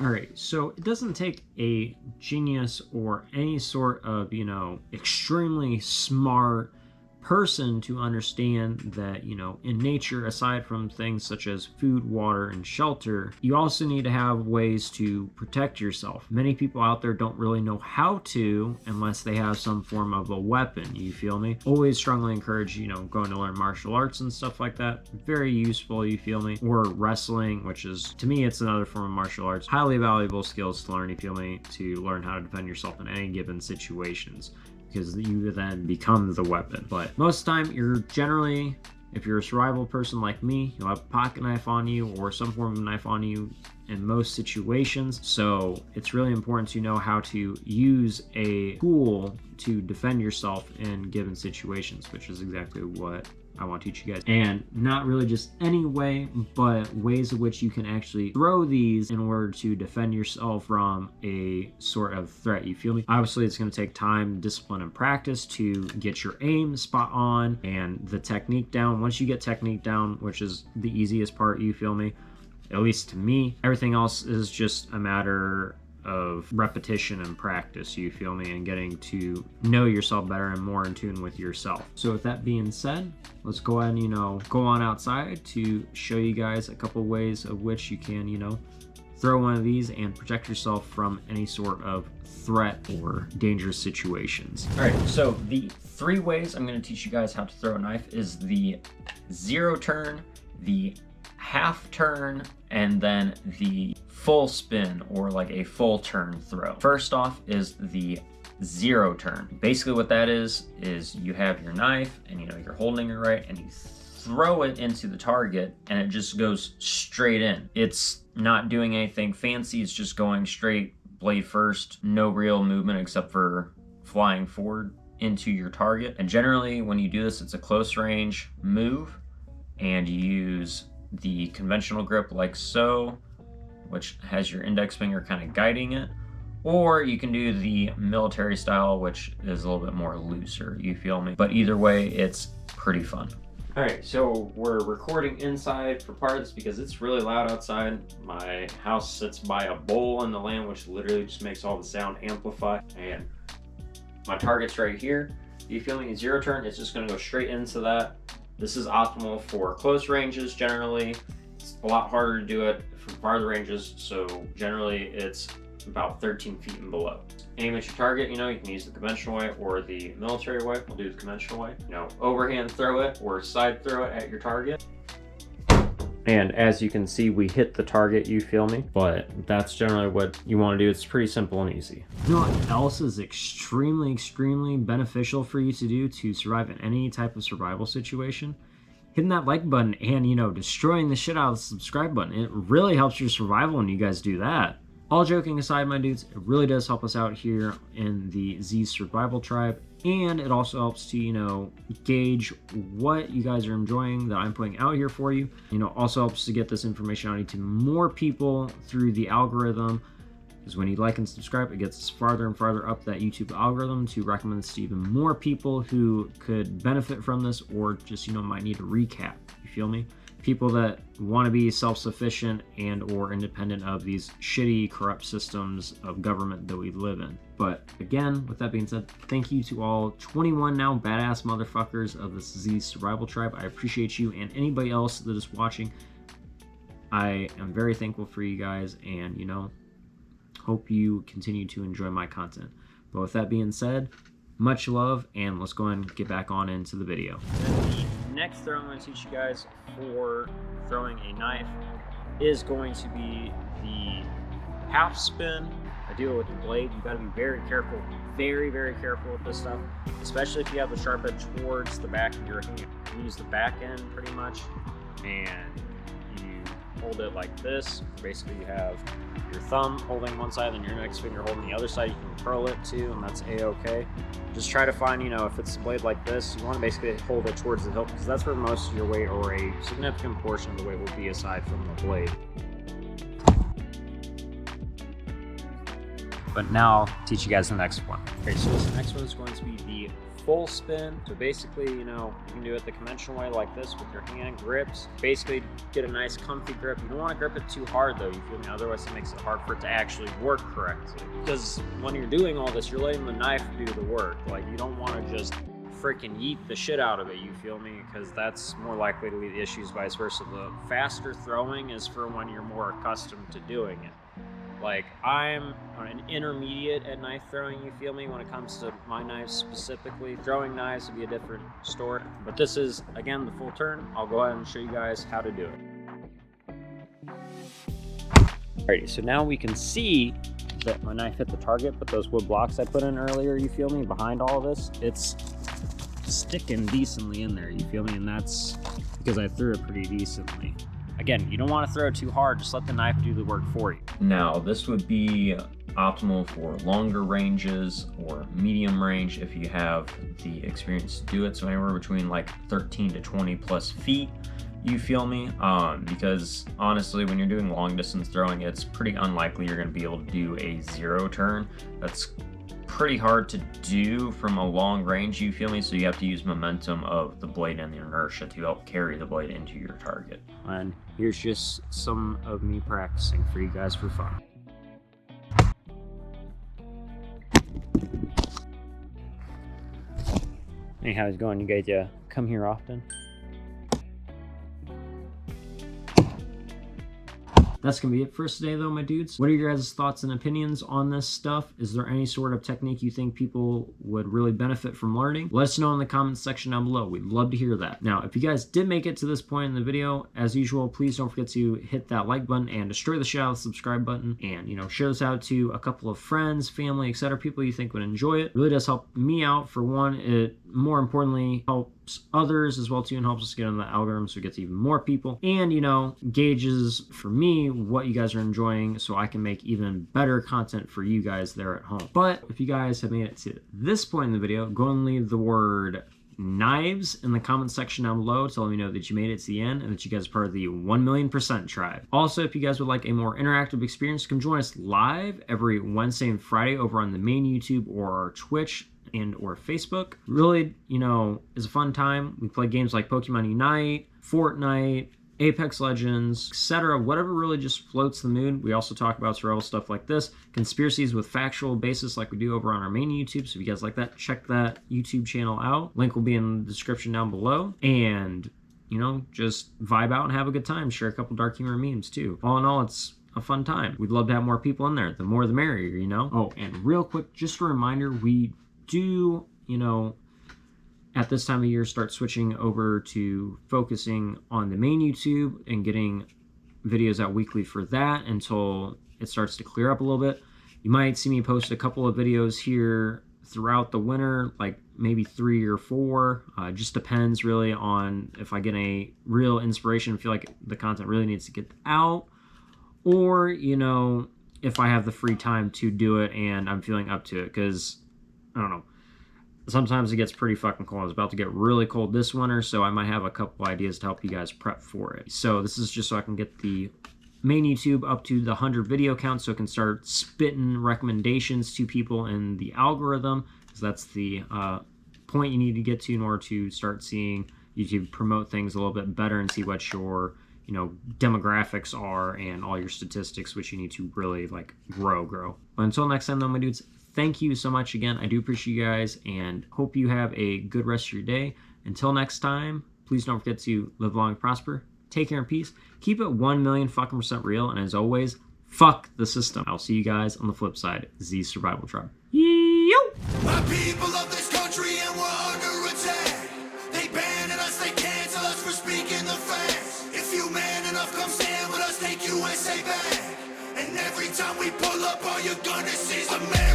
All right, so it doesn't take a genius or any sort of, extremely smart person to understand that, in nature, aside from things such as food, water, and shelter, you also need to have ways to protect yourself. Many people out there don't really know how to unless they have some form of a weapon, you feel me? Always strongly encourage, going to learn martial arts and stuff like that. Very useful, you feel me? Or wrestling, which is, to me, it's another form of martial arts. Highly valuable skills to learn, you feel me? To learn how to defend yourself in any given situations, because you then become the weapon. But most of the time, you're generally, if you're a survival person like me, you'll have a pocket knife on you or some form of knife on you in most situations. So it's really important to know how to use a tool to defend yourself in given situations, which is exactly what I want to teach you guys. And not really just any way, but ways in which you can actually throw these in order to defend yourself from a sort of threat, you feel me? Obviously, it's going to take time, discipline, and practice to get your aim spot on and the technique down. Once you get technique down, which is the easiest part, you feel me? At least to me, everything else is just a matter of repetition and practice, you feel me, and getting to know yourself better and more in tune with yourself. So with that being said, let's go ahead and go on outside to show you guys a couple ways of which you can throw one of these and protect yourself from any sort of threat or dangerous situations. All right, so the 3 ways I'm going to teach you guys how to throw a knife is the 0 turn, the half turn, and then the full spin, or like a full turn throw. First off is the 0 turn. Basically what that is you have your knife and you're holding it right and you throw it into the target and it just goes straight in. It's not doing anything fancy, it's just going straight blade first, no real movement except for flying forward into your target. And generally when you do this, it's a close range move and you use the conventional grip like so, which has your index finger kind of guiding it, or you can do the military style, which is a little bit more looser, you feel me? But either way, it's pretty fun. All right, so we're recording inside for part of this because it's really loud outside. My house sits by a bowl in the land, which literally just makes all the sound amplify. And my target's right here. You feel me? 0 turn, it's just gonna go straight into that. This is optimal for close ranges generally. It's a lot harder to do it for farther ranges, so generally it's about 13 feet and below. Aim at your target, you can use the conventional way or the military way. We'll do the conventional way. Overhand throw it or side throw it at your target. And as you can see, we hit the target, you feel me? But that's generally what you want to do. It's pretty simple and easy. You know what else is extremely, extremely beneficial for you to do to survive in any type of survival situation? Hitting that like button and, destroying the shit out of the subscribe button. It really helps your survival when you guys do that. All joking aside, my dudes, it really does help us out here in the Z Survival Tribe. And it also helps to, gauge what you guys are enjoying that I'm putting out here for you. Also helps to get this information out to more people through the algorithm. Because when you like and subscribe, it gets us farther and farther up that YouTube algorithm to recommend this to even more people who could benefit from this or just, might need a recap. You feel me? People that want to be self-sufficient and or independent of these shitty, corrupt systems of government that we live in. But again, with that being said, thank you to all 21 now badass motherfuckers of the Z Survival Tribe. I appreciate you and anybody else that is watching. I am very thankful for you guys and, hope you continue to enjoy my content. But with that being said, much love, and let's go ahead and get back on into the video. The next throw I'm going to teach you guys for throwing a knife is going to be the half spin. I do it with the blade. You got to be very careful, very, very careful with this stuff, especially if you have the sharp edge towards the back of your hand. You use the back end pretty much, and you hold it like this. Basically, you have your thumb holding one side and your next finger holding the other side. You can curl it too, and that's a-okay. Just try to find, if it's a blade like this, you want to basically hold it towards the hilt because that's where most of your weight or a significant portion of the weight will be aside from the blade. But now I'll teach you guys the next one. Okay, so this next one is going to be the full spin. So basically, you know, you can do it the conventional way like this with your hand grips. Basically get a nice comfy grip. You don't want to grip it too hard though, you feel me? Otherwise it makes it hard for it to actually work correctly. Because when you're doing all this, you're letting the knife do the work. Like, you don't want to just freaking yeet the shit out of it, you feel me? Because that's more likely to lead to issues, vice versa. The faster throwing is for when you're more accustomed to doing it. Like, I'm an intermediate at knife throwing, you feel me? When it comes to my knives specifically, throwing knives would be a different story. But this is, again, the full turn. I'll go ahead and show you guys how to do it. Alrighty, so now we can see that my knife hit the target, but those wood blocks I put in earlier, you feel me? Behind all of this, it's sticking decently in there, you feel me? And that's because I threw it pretty decently. Again, you don't want to throw it too hard, just let the knife do the work for you. Now, this would be optimal for longer ranges or medium range if you have the experience to do it. So anywhere between like 13 to 20 plus feet, you feel me? Because honestly, when you're doing long distance throwing, it's pretty unlikely you're going to be able to do a zero turn. That's pretty hard to do from a long range, you feel me? So you have to use momentum of the blade and the inertia to help carry the blade into your target. And here's just some of me practicing for you guys for fun. Hey, how's it going? You guys come here often? That's going to be it for us today, though, my dudes. What are your guys' thoughts and opinions on this stuff? Is there any sort of technique you think people would really benefit from learning? Let us know in the comments section down below. We'd love to hear that. Now, if you guys did make it to this point in the video, as usual, please don't forget to hit that like button and destroy the shit out of the subscribe button. And, you know, share this out to a couple of friends, family, etc., people you think would enjoy it. It really does help me out, for one. It, more importantly, helps others as well too, and helps us get on the algorithm so it gets even more people, and, you know, gauges for me what you guys are enjoying so I can make even better content for you guys there at home. But if you guys have made it to this point in the video, go and leave the word knives in the comment section down below to let me know that you made it to the end and that you guys are part of the 1,000,000% tribe. Also, if you guys would like a more interactive experience, come join us live every Wednesday and Friday over on the main YouTube or our Twitch and or Facebook. Really, you know, is a fun time. We play games like Pokemon Unite, Fortnite, Apex Legends, etc. Whatever really just floats the mood. We also talk about survival stuff like this, conspiracies with factual basis like we do over on our main YouTube. So if you guys like that, check that YouTube channel out. Link will be in the description down below. And, you know, just vibe out and have a good time. Share a couple dark humor memes too. All in all, it's a fun time. We'd love to have more people in there. The more the merrier, you know? Oh, and real quick, just a reminder, we do, you know, at this time of year start switching over to focusing on the main YouTube and getting videos out weekly for that until it starts to clear up a little bit. You might see me post a couple of videos here throughout the winter, like maybe 3 or 4. Just depends really on if I get a real inspiration, feel like the content really needs to get out, or, you know, if I have the free time to do it and I'm feeling up to it, because I don't know, sometimes it gets pretty fucking cold. It's about to get really cold this winter, so I might have a couple ideas to help you guys prep for it. So this is just so I can get the main YouTube up to the 100 video count so it can start spitting recommendations to people in the algorithm, because that's the point you need to get to in order to start seeing YouTube promote things a little bit better and see what your, you know, demographics are and all your statistics, which you need to really like grow. But until next time though, my dudes, thank you so much again. I do appreciate you guys and hope you have a good rest of your day. Until next time, please don't forget to live long and prosper. Take care and peace. Keep it 1,000,000% real. And as always, fuck the system. I'll see you guys on the flip side. Z Survival Tribe. Yo! My people of this country and we're under attack. They banning us, they cancel us for speaking the facts. If you man enough, come stand with us, take USA back. And every time we pull up, all you're gonna see is a man.